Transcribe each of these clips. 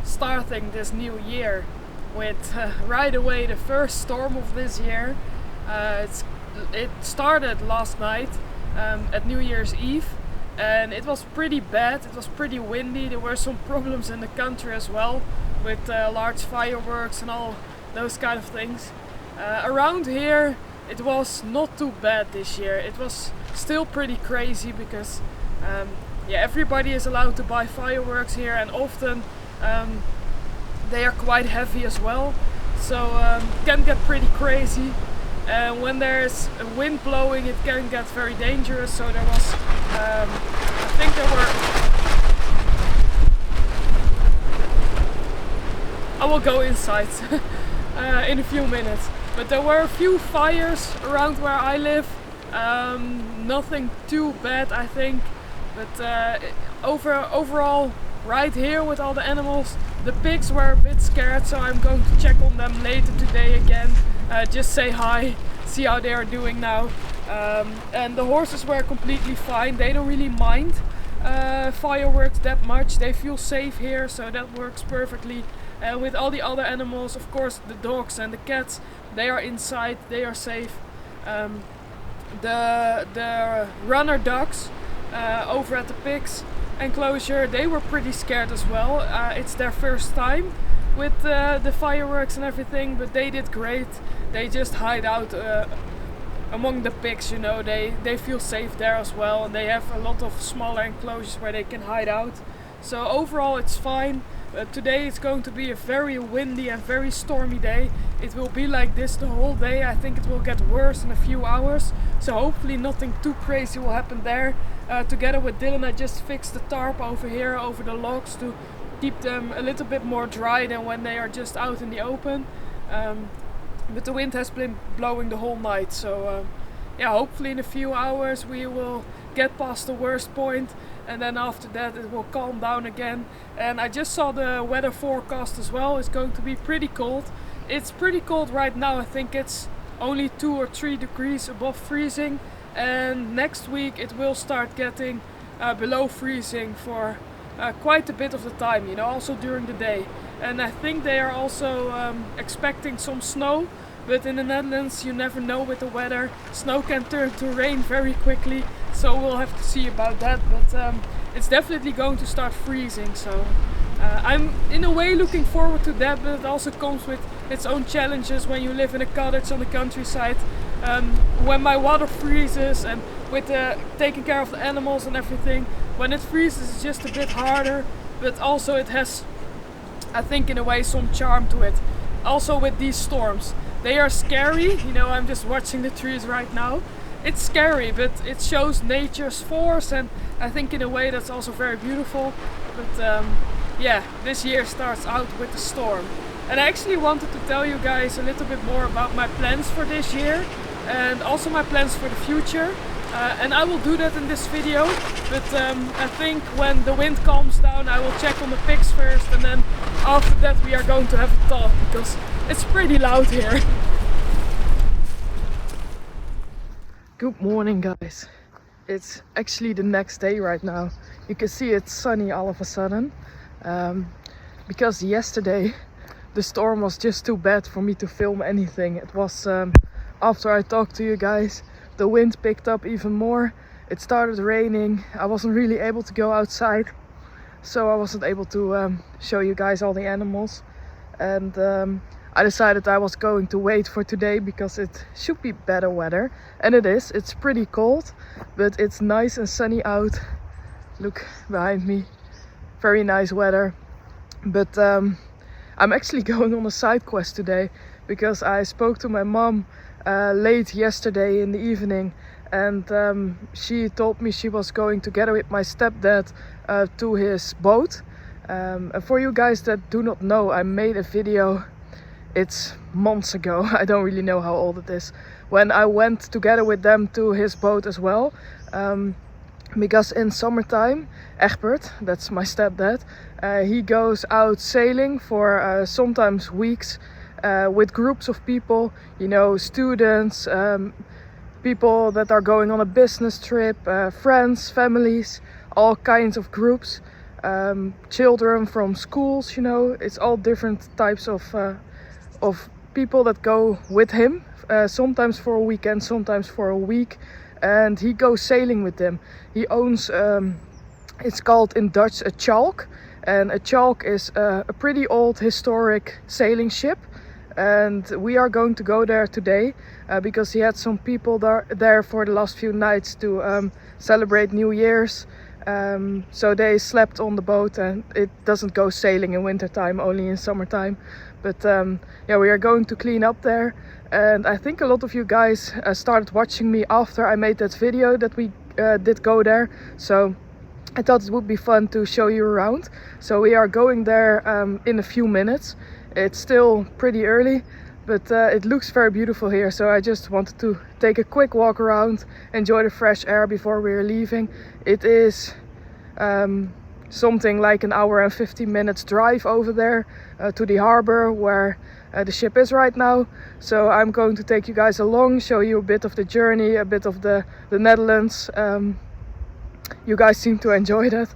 Starting this new year with right away the first storm of this year. It started last night at New Year's Eve, and it was pretty bad. It was pretty windy. There were some problems in the country as well with large fireworks and all those kind of things. Around here it was not too bad this year. It was still pretty crazy because everybody is allowed to buy fireworks here, and often they are quite heavy as well, so it can get pretty crazy. And when there's a wind blowing, it can get very dangerous. So there was, I think there were, I will go inside in a few minutes, but there were a few fires around where I live. Nothing too bad, I think, but overall, right here with all the animals, the pigs were a bit scared, so I'm going to check on them later today again. Just say hi, see how they are doing now. And the horses were completely fine. They don't really mind fireworks that much. They feel safe here, so that works perfectly. With all the other animals, of course, the dogs and the cats, they are inside, they are safe. The runner ducks over at the pigs enclosure, they were pretty scared as well. It's their first time with the fireworks and everything, but they did great. They just hide out among the pigs, you know, they feel safe there as well, and they have a lot of smaller enclosures where they can hide out. So overall it's fine. Today it's going to be a very windy and very stormy day. It will be like this the whole day. I think it will get worse in a few hours, so hopefully nothing too crazy will happen there. Together with Dylan, I just fixed the tarp over here over the logs to keep them a little bit more dry than when they are just out in the open. But the wind has been blowing the whole night, so yeah, hopefully in a few hours we will get past the worst point, and then after that it will calm down again. And I just saw the weather forecast as well. It's going to be pretty cold. It's pretty cold right now. I think it's only 2 or 3 degrees above freezing, and next week it will start getting below freezing for quite a bit of the time, you know, also during the day. And I think they are also expecting some snow, but in the Netherlands you never know with the weather. Snow can turn to rain very quickly, so we'll have to see about that. But it's definitely going to start freezing, so I'm in a way looking forward to that, but it also comes with its own challenges when you live in a cottage on the countryside. When my water freezes, and with taking care of the animals and everything, when it freezes it's just a bit harder, but also it has, I think, in a way some charm to it. Also with these storms, they are scary, you know, I'm just watching the trees right now. It's scary, but it shows nature's force, and I think in a way that's also very beautiful. But yeah, this year starts out with the storm. And I actually wanted to tell you guys a little bit more about my plans for this year and also my plans for the future. And I will do that in this video, but I think when the wind calms down I will check on the pigs first, and then after that we are going to have a talk, because it's pretty loud here. Good morning guys. It's actually the next day right now. You can see it's sunny all of a sudden, because yesterday the storm was just too bad for me to film anything. It was after I talked to you guys, the wind picked up even more. It started raining. I wasn't really able to go outside, so I wasn't able to show you guys all the animals. And I decided I was going to wait for today because it should be better weather. And it is. It's pretty cold, but it's nice and sunny out. Look behind me. Very nice weather. But I'm actually going on a side quest today, because I spoke to my mom late yesterday in the evening, and she told me she was going together with my stepdad to his boat. And for you guys that do not know, I made a video, it's months ago, I don't really know how old it is, when I went together with them to his boat as well. Because in summertime, Egbert, that's my stepdad, he goes out sailing for sometimes weeks with groups of people, you know, students, people that are going on a business trip, friends, families, all kinds of groups, children from schools, you know, it's all different types of people that go with him, sometimes for a weekend, sometimes for a week. And he goes sailing with them. He owns, it's called in Dutch a chalk. And a chalk is a pretty old historic sailing ship. And we are going to go there today because he had some people there for the last few nights to celebrate New Year's. So they slept on the boat, and it doesn't go sailing in wintertime, only in summertime. But yeah, we are going to clean up there. And I think a lot of you guys started watching me after I made that video that we did go there. So I thought it would be fun to show you around. So we are going there in a few minutes. It's still pretty early, but it looks very beautiful here. So I just wanted to take a quick walk around, enjoy the fresh air before we're leaving. It is something like an hour and 15 minutes drive over there to the harbor where the ship is right now. So I'm going to take you guys along, show you a bit of the journey, a bit of the Netherlands. You guys seem to enjoy that.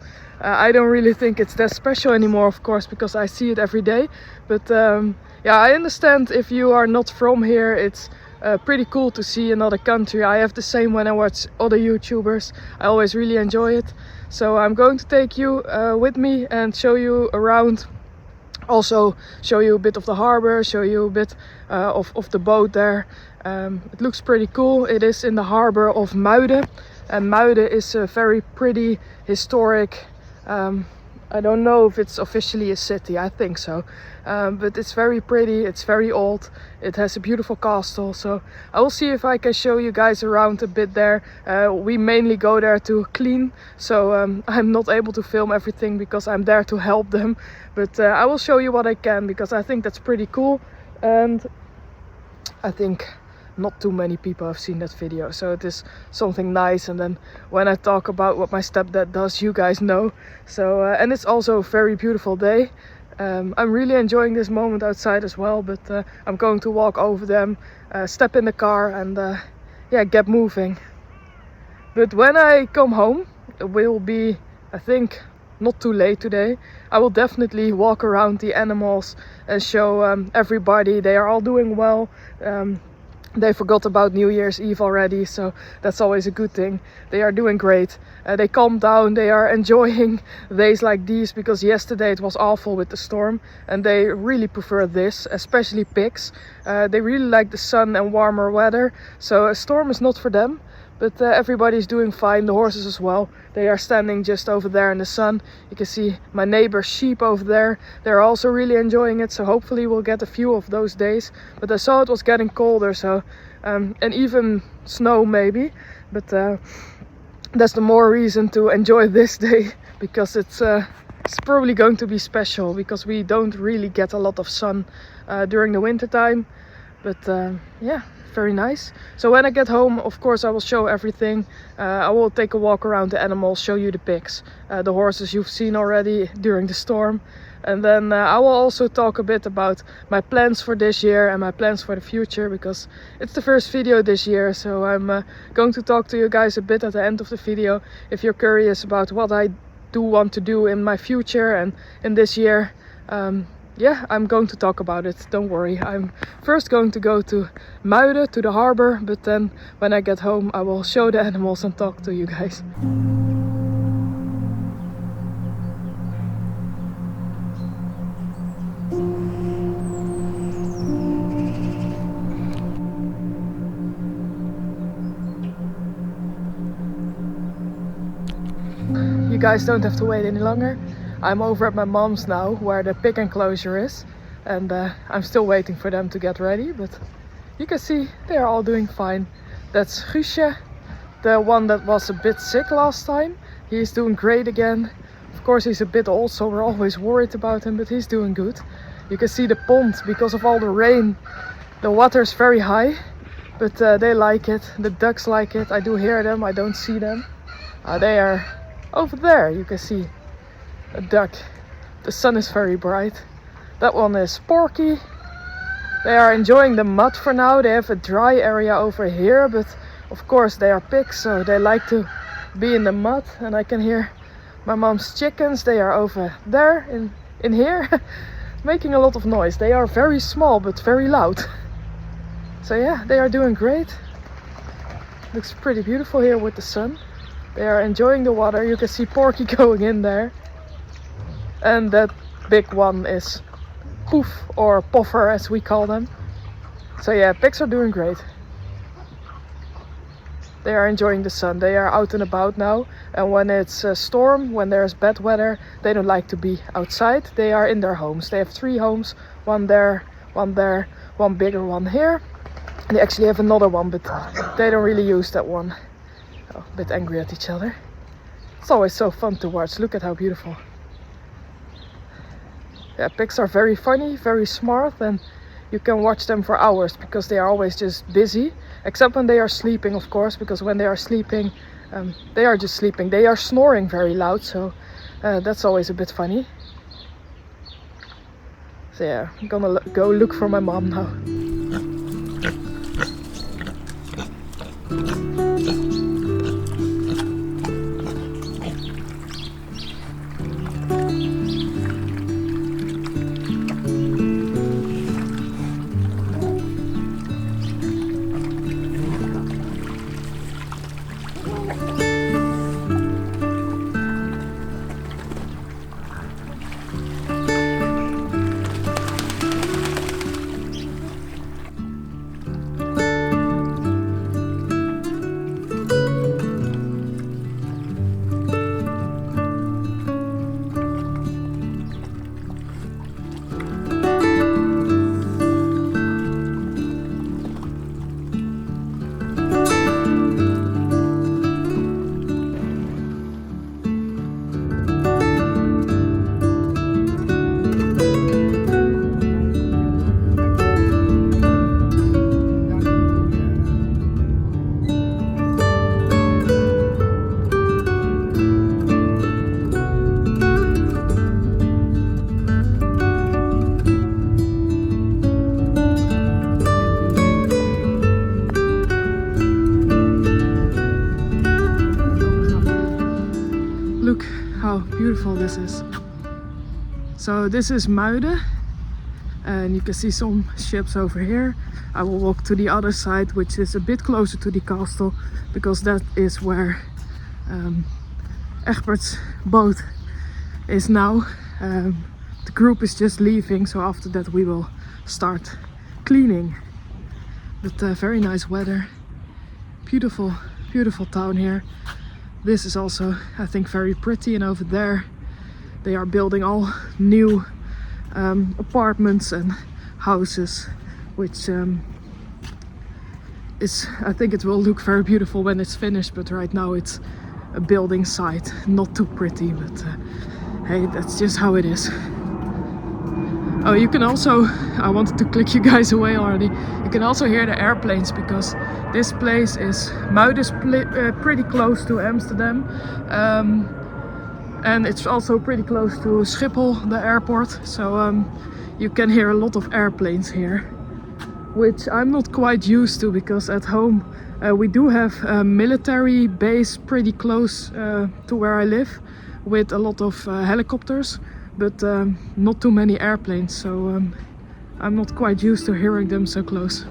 I don't really think it's that special anymore, of course, because I see it every day. But yeah, I understand if you are not from here, it's pretty cool to see another country. I have the same when I watch other YouTubers. I always really enjoy it. So I'm going to take you with me and show you around. Also show you a bit of the harbor, show you a bit of the boat there. It looks pretty cool. It is in the harbor of Muiden, and Muiden is a very pretty historic, I don't know if it's officially a city, I think so, but it's very pretty, it's very old, it has a beautiful castle, so I will see if I can show you guys around a bit there. We mainly go there to clean, so I'm not able to film everything because I'm there to help them, but I will show you what I can, because I think that's pretty cool, and I think not too many people have seen that video, so it is something nice. And then when I talk about what my stepdad does, you guys know. So and it's also a very beautiful day. I'm really enjoying this moment outside as well, but I'm going to walk over them, step in the car, and yeah, get moving. But when I come home, it will be, I think, not too late today. I will definitely walk around the animals and show everybody they are all doing well. They forgot about New Year's Eve already, so that's always a good thing. They are doing great. They calmed down, they are enjoying days like these, because yesterday it was awful with the storm, and they really prefer this, especially pigs. They really like the sun and warmer weather, so a storm is not for them. But everybody's doing fine, the horses as well. They are standing just over there in the sun. You can see my neighbor's sheep over there. They're also really enjoying it, so hopefully we'll get a few of those days. But I saw it was getting colder, so and even snow maybe. But that's the more reason to enjoy this day, because it's probably going to be special, because we don't really get a lot of sun during the winter time. But yeah, very nice. So when I get home, of course, I will show everything. I will take a walk around the animals, show you the pigs, the horses you've seen already during the storm. And then I will also talk a bit about my plans for this year and my plans for the future, because it's the first video this year. So I'm going to talk to you guys a bit at the end of the video if you're curious about what I do want to do in my future and in this year. Yeah, I'm going to talk about it, don't worry. I'm first going to go to Muiden, to the harbor, but then when I get home I will show the animals and talk to you guys. You guys don't have to wait any longer. I'm over at my mom's now, where the pig enclosure is, and I'm still waiting for them to get ready, but you can see they're all doing fine. That's Guusje, the one that was a bit sick last time. He's doing great again. Of course he's a bit old, so we're always worried about him, but he's doing good. You can see the pond, because of all the rain, the water's very high, but they like it. The ducks like it. I do hear them, I don't see them. They are over there, you can see a duck. The sun is very bright. That one is Porky. They are enjoying the mud for now. They have a dry area over here, but of course they are pigs, so they like to be in the mud. And I can hear my mom's chickens. They are over there in here making a lot of noise. They are very small but very loud. So yeah, they are doing great. Looks pretty beautiful here with the sun. They are enjoying the water. You can see Porky going in there. And that big one is Poof, or Poffer as we call them. So yeah, pigs are doing great. They are enjoying the sun. They are out and about now. And when it's a storm, when there's bad weather, they don't like to be outside. They are in their homes. They have 3 homes. One there, one bigger one here. And they actually have another one, but they don't really use that one. Oh, a bit angry at each other. It's always so fun to watch. Look at how beautiful. Yeah, pigs are very funny, very smart, and you can watch them for hours because they are always just busy. Except when they are sleeping, of course, because when they are sleeping, they are just sleeping. They are snoring very loud, so that's always a bit funny. So yeah, I'm gonna go look for my mom now. how beautiful this is. So this is Muiden, and you can see some ships over here. I will walk to the other side, which is a bit closer to the castle, because that is where Egbert's boat is now. The group is just leaving, so after that we will start cleaning. But very nice weather, beautiful, beautiful town here. This is also, I think, very pretty, and over there they are building all new apartments and houses, which is, I think it will look very beautiful when it's finished, but right now it's a building site, not too pretty, but hey, that's just how it is. Oh, you can also, I wanted to click you guys away already, you can also hear the airplanes, because this place is, Muiden is pretty close to Amsterdam, and it's also pretty close to Schiphol, the airport, so you can hear a lot of airplanes here, which I'm not quite used to, because at home we do have a military base pretty close to where I live, with a lot of helicopters, but not too many airplanes, so I'm not quite used to hearing them so close.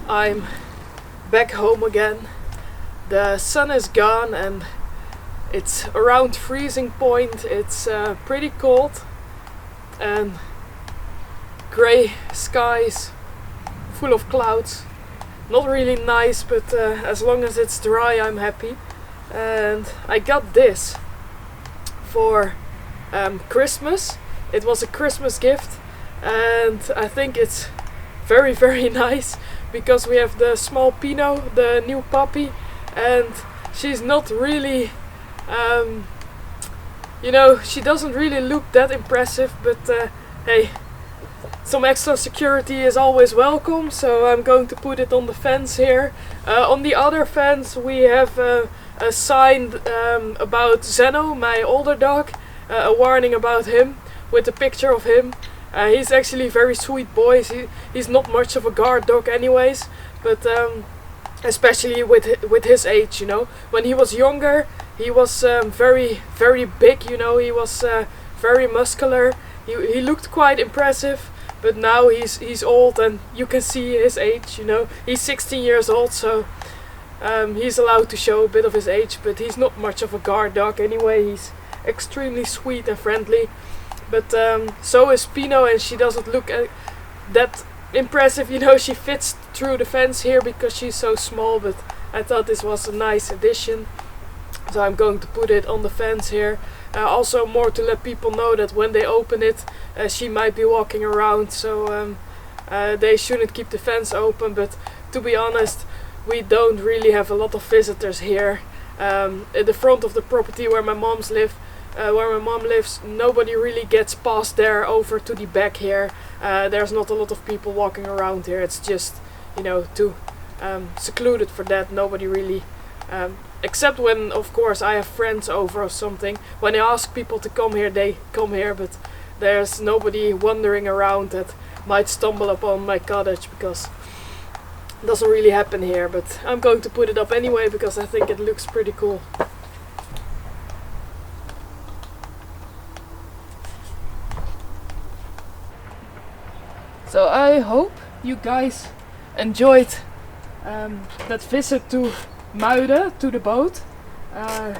I'm back home again. The sun is gone and it's around freezing point. It's pretty cold and grey skies full of clouds. Not really nice, but as long as it's dry I'm happy. And I got this for Christmas. It was a Christmas gift and I think it's very, very nice, because we have the small Pinot, the new puppy, and she's not really, you know, she doesn't really look that impressive, but hey, some extra security is always welcome, so I'm going to put it on the fence here. On the other fence we have a sign about Zeno, my older dog, a warning about him with a picture of him. He's actually a very sweet boy. He's not much of a guard dog anyways, but especially with his age, you know. When he was younger, he was very, very big, you know. He was very muscular. He looked quite impressive, but now he's old and you can see his age, you know. He's 16 years old, so he's allowed to show a bit of his age, but he's not much of a guard dog anyway. He's extremely sweet and friendly. but so is Pino, and she doesn't look that impressive. You know, she fits through the fence here because she's so small, but I thought this was a nice addition. So I'm going to put it on the fence here. Also more to let people know that when they open it, she might be walking around, so they shouldn't keep the fence open. But to be honest, we don't really have a lot of visitors here. At the front of the property where my mom lives, nobody really gets past there over to the back here. There's not a lot of people walking around here. It's just, you know, too secluded for that. Nobody really, except when, of course, I have friends over or something. When I ask people to come here, they come here, but there's nobody wandering around that might stumble upon my cottage, because it doesn't really happen here. But I'm going to put it up anyway because I think it looks pretty cool. So I hope you guys enjoyed that visit to Muiden, to the boat.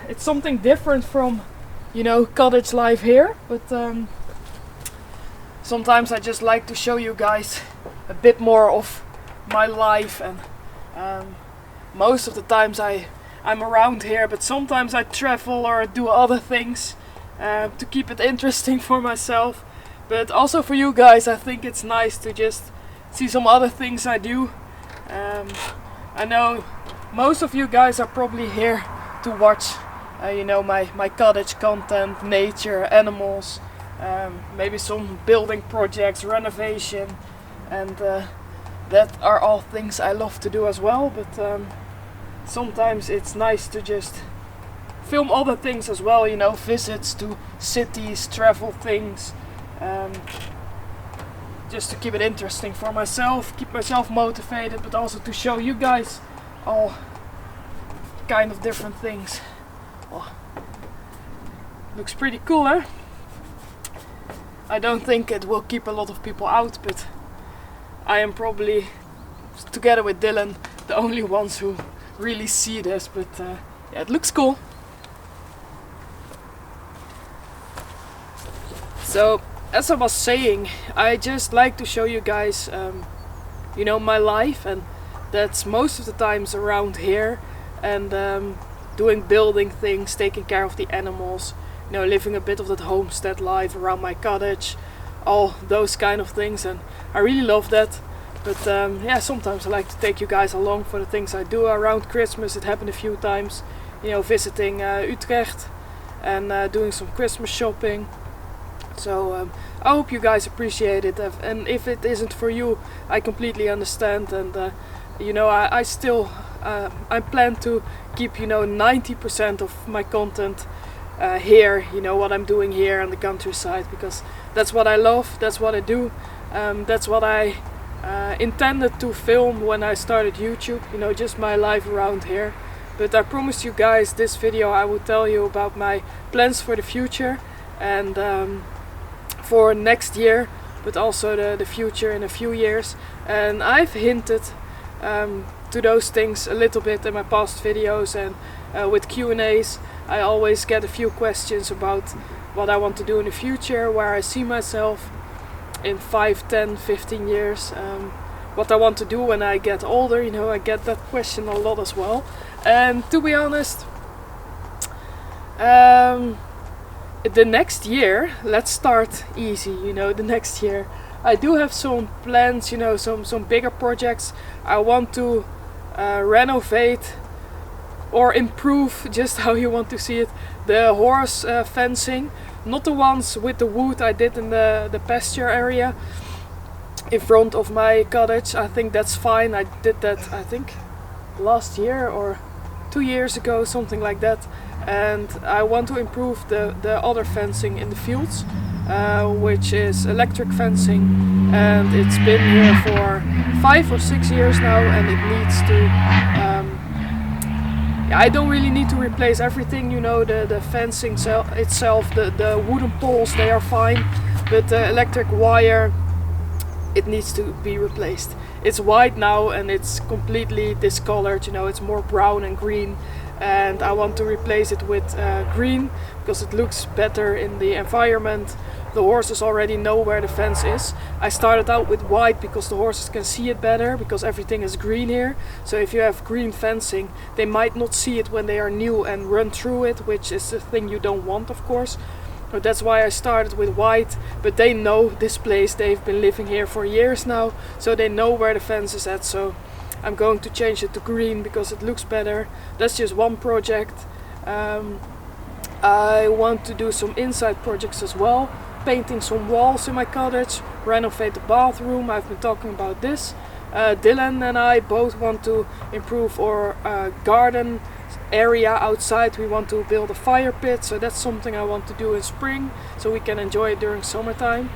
It's something different from, you know, cottage life here, but sometimes I just like to show you guys a bit more of my life, and most of the times I'm around here, but sometimes I travel or do other things to keep it interesting for myself, but also for you guys. I think it's nice to just see some other things I do. I know most of you guys are probably here to watch you know, my cottage content, nature, animals, maybe some building projects, renovation, and that are all things I love to do as well. But sometimes it's nice to just film other things as well, you know, visits to cities, travel things, just to keep it interesting for myself, keep myself motivated, but also to show you guys all kind of different things. Oh, looks pretty cool, eh? I don't think it will keep a lot of people out, but I am probably, together with Dylan, the only ones who really see this. But yeah, it looks cool. So, as I was saying, I just like to show you guys, you know, my life, and that's most of the times around here, and doing building things, taking care of the animals, you know, living a bit of that homestead life around my cottage, all those kind of things, and I really love that. But yeah, sometimes I like to take you guys along for the things I do around Christmas. It happened a few times, you know, visiting Utrecht and doing some Christmas shopping. So I hope you guys appreciate it, and if it isn't for you, I completely understand. And you know, I still I plan to keep, you know, 90% of my content here, you know, what I'm doing here in the countryside, because that's what I love, that's what I do, that's what I intended to film when I started YouTube, you know, just my life around here. But I promised you guys this video I would tell you about my plans for the future, and for next year, but also the future in a few years. And I've hinted to those things a little bit in my past videos, and with Q&As I always get a few questions about what I want to do in the future, where I see myself in 5, 10, 15 years, what I want to do when I get older. You know, I get that question a lot as well. And to be honest, the next year, let's start easy, you know, the next year I do have some plans, you know, some bigger projects. I want to renovate or improve, just how you want to see it, the horse fencing, not the ones with the wood I did in the pasture area in front of my cottage. I think that's fine. I did that, I think, last year or 2 years ago, something like that. And I want to improve the other fencing in the fields, which is electric fencing, and it's been here for 5 or 6 years now, and it needs to I don't really need to replace everything, you know, the fencing itself, the wooden poles, they are fine, but the electric wire, it needs to be replaced. It's white now and it's completely discolored, you know, it's more brown and green, and I want to replace it with green because it looks better in the environment. the horses already know where the fence is. I started out with white because the horses can see it better, because everything is green here. So if you have green fencing, they might not see it when they are new and run through it, which is the thing you don't want, of course. But that's why I started with white, but they know this place, they've been living here for years now, so they know where the fence is at. So I'm going to change it to green because it looks better. That's just one project. I want to do some inside projects as well, painting some walls in my cottage, renovate the bathroom. I've been talking about this. Dylan and I both want to improve our garden area outside. We want to build a fire pit, so that's something I want to do in spring so we can enjoy it during summertime.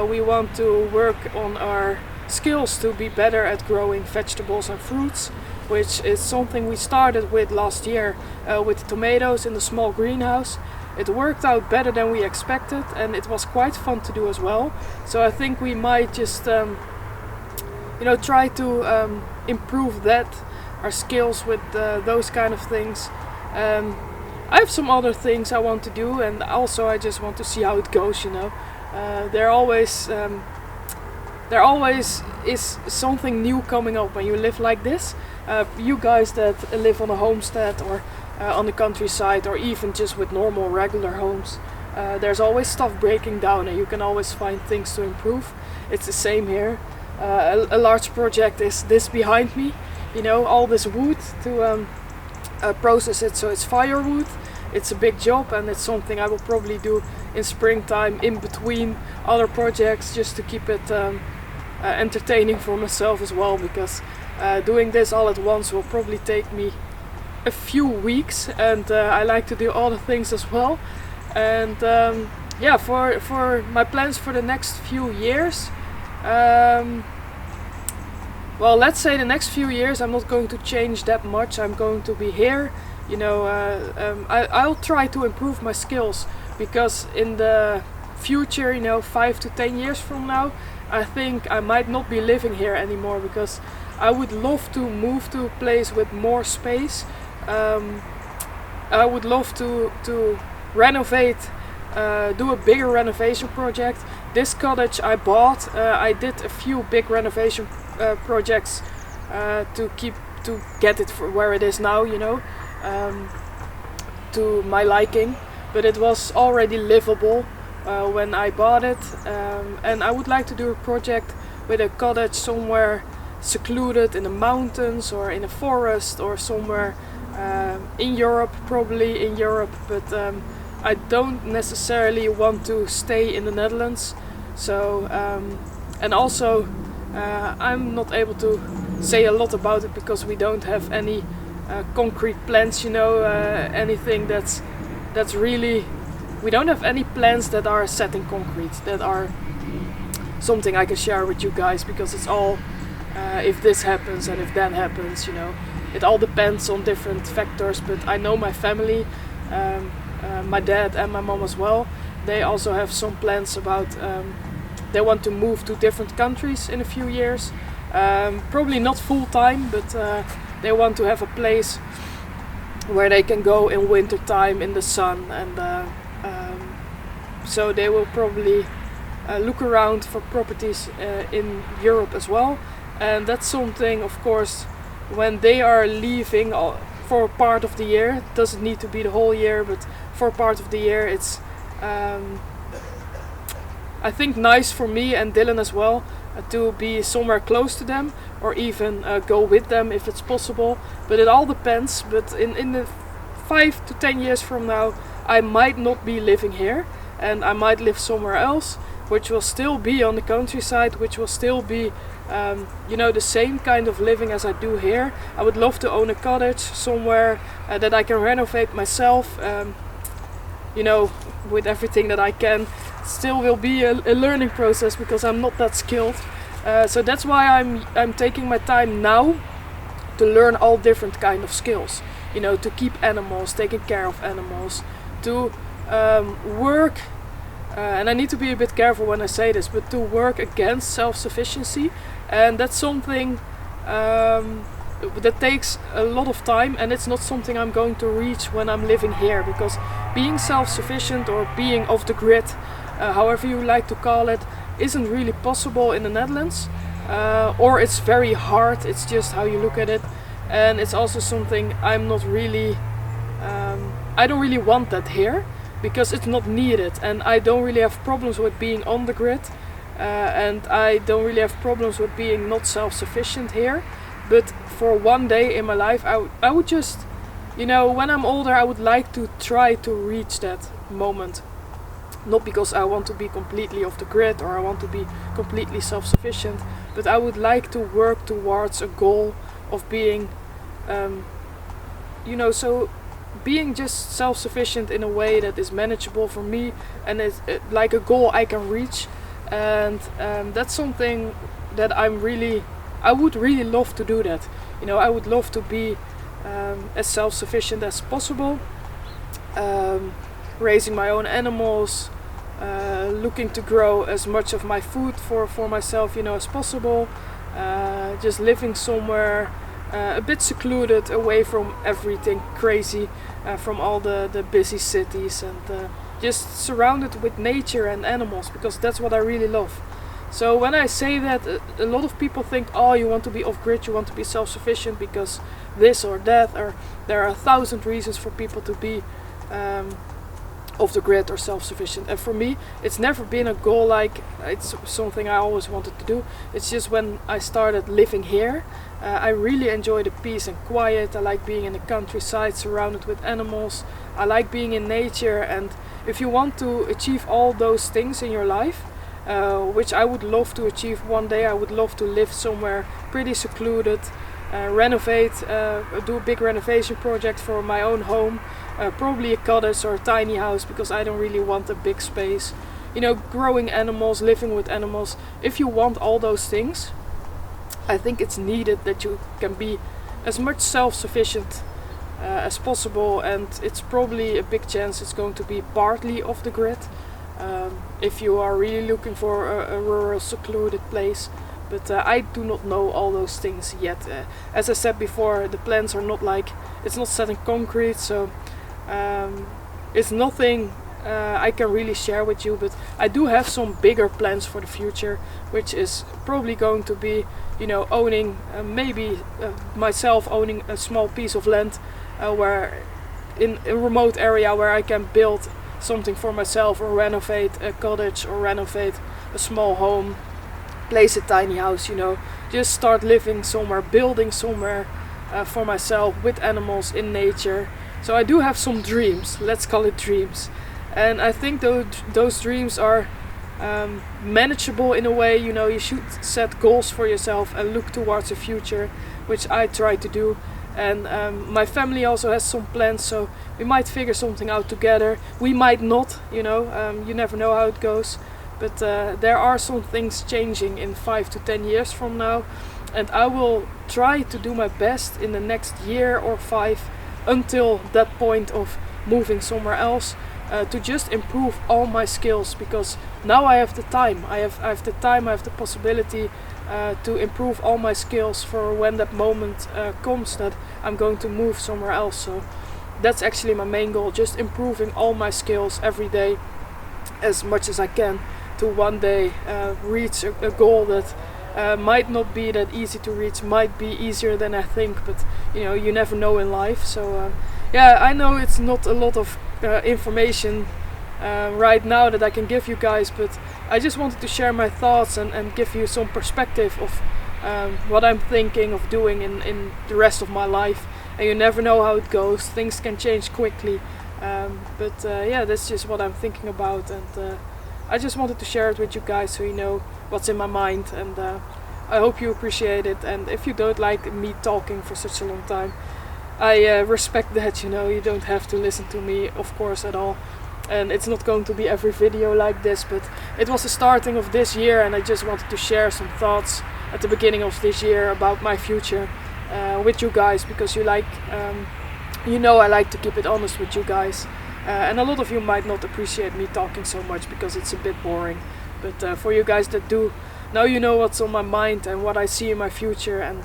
We want to work on our skills to be better at growing vegetables and fruits, which is something we started with last year with tomatoes in the small greenhouse. It worked out better than we expected, and it was quite fun to do as well. So I think we might just try to improve our skills with those kind of things. I have some other things I want to do, and also I just want to see how it goes. There always is something new coming up when you live like this. You guys that live on a homestead or on the countryside, or even just with normal regular homes, there's always stuff breaking down and you can always find things to improve. It's the same here. A large project is this behind me, all this wood to process it so it's firewood. It's a big job, and it's something I will probably do in springtime in between other projects, just to keep it entertaining for myself as well, because doing this all at once will probably take me a few weeks, and I like to do other things as well. And for my plans for the next few years, well, let's say the next few years I'm not going to change that much. I'm going to be here. I'll try to improve my skills, because in the future, 5 to 10 years from now, I think I might not be living here anymore, because I would love to move to a place with more space. I would love to renovate, do a bigger renovation project. This cottage I bought, I did a few big renovation projects to get it for where it is now, to my liking, but it was already livable when I bought it, and I would like to do a project with a cottage somewhere secluded in the mountains or in a forest or somewhere in Europe, probably in Europe, but I don't necessarily want to stay in the Netherlands. So and also I'm not able to say a lot about it because we don't have any concrete plans, anything that's really, we don't have any plans that are set in concrete, that are something I can share with you guys, because it's all if this happens and if that happens, it all depends on different factors. But I know my family, my dad and my mom as well, they also have some plans about they want to move to different countries in a few years, probably not full time, but they want to have a place where they can go in winter time in the sun, and so they will probably look around for properties in Europe as well. And that's something, of course, when they are leaving for part of the year, it doesn't need to be the whole year, but for part of the year, it's I think nice for me and Dylan as well to be somewhere close to them, or even go with them if it's possible. But it all depends. But in the 5 to 10 years from now, I might not be living here, and I might live somewhere else, which will still be on the countryside, which will still be the same kind of living as I do here. I would love to own a cottage somewhere that I can renovate myself, with everything that I can. Still will be a learning process because I'm not that skilled. So that's why I'm taking my time now to learn all different kind of skills. To keep animals, taking care of animals, to work. And I need to be a bit careful when I say this, but to work against self-sufficiency. And that's something that takes a lot of time, and it's not something I'm going to reach when I'm living here, because being self-sufficient or being off the grid however you like to call it, isn't really possible in the Netherlands, or it's very hard. It's just how you look at it, and it's also something I'm not really. I don't really want that here because it's not needed, and I don't really have problems with being on the grid, and I don't really have problems with being not self-sufficient here. But for one day in my life, I would just, when I'm older, I would like to try to reach that moment. Not because I want to be completely off the grid or I want to be completely self-sufficient, but I would like to work towards a goal of being, so being just self-sufficient in a way that is manageable for me and is like a goal I can reach. And that's something that I would really love to do that. I would love to be as self-sufficient as possible, raising my own animals, looking to grow as much of my food for myself, as possible, just living somewhere a bit secluded, away from everything crazy, from all the busy cities, and just surrounded with nature and animals, because that's what I really love. So when I say that, a lot of people think, oh, you want to be off-grid, you want to be self-sufficient because this or that, or there are 1,000 reasons for people to be off the grid or self-sufficient. And for me, it's never been a goal like it's something I always wanted to do. It's just when I started living here, I really enjoy the peace and quiet. I like being in the countryside surrounded with animals. I like being in nature, and if you want to achieve all those things in your life, which I would love to achieve one day, I would love to live somewhere pretty secluded, renovate, do a big renovation project for my own home, probably a cottage or a tiny house, because I don't really want a big space. Growing animals, living with animals. If you want all those things, I think it's needed that you can be as much self-sufficient as possible, and it's probably a big chance it's going to be partly off the grid, if you are really looking for a rural secluded place. But I do not know all those things yet. As I said before, the plans are not it's not set in concrete, so it's nothing I can really share with you. But I do have some bigger plans for the future, which is probably going to be, owning, maybe myself owning a small piece of land, where in a remote area where I can build something for myself, or renovate a cottage, or renovate a small home, place a tiny house, just start living somewhere, building somewhere for myself with animals in nature. So I do have some dreams, let's call it dreams, and I think those dreams are manageable in a way. You should set goals for yourself and look towards the future, which I try to do. And my family also has some plans, so we might figure something out together. We might not, you never know how it goes. But there are some things changing in 5 to 10 years from now, and I will try to do my best in the next year or 5 until that point of moving somewhere else, to just improve all my skills, because now I have the time. I have the time, I have the possibility to improve all my skills for when that moment comes that I'm going to move somewhere else. So that's actually my main goal, just improving all my skills every day as much as I can, to one day reach a goal that might not be that easy to reach, might be easier than I think, but you never know in life. So I know it's not a lot of information right now that I can give you guys, but I just wanted to share my thoughts and give you some perspective of what I'm thinking of doing in the rest of my life. And you never know how it goes, things can change quickly, but that's just what I'm thinking about, and I just wanted to share it with you guys so you know what's in my mind, and I hope you appreciate it. And if you don't like me talking for such a long time, I respect that. You don't have to listen to me, of course, at all. And it's not going to be every video like this, but it was the starting of this year, and I just wanted to share some thoughts at the beginning of this year about my future with you guys, because I like to keep it honest with you guys. And a lot of you might not appreciate me talking so much because it's a bit boring, but for you guys that do, now you know what's on my mind and what I see in my future, and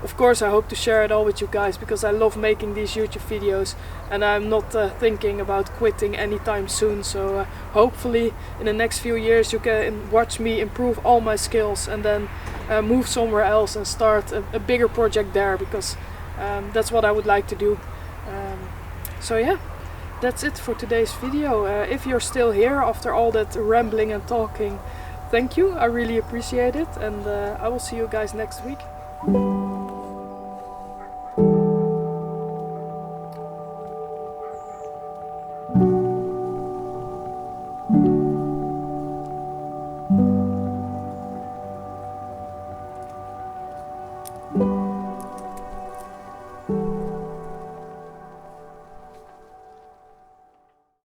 of course I hope to share it all with you guys, because I love making these YouTube videos and I'm not thinking about quitting anytime soon. So hopefully in the next few years you can watch me improve all my skills and then move somewhere else and start a bigger project there, because that's what I would like to do. So yeah, that's it for today's video. If you're still here after all that rambling and talking, thank you, I really appreciate it, and I will see you guys next week.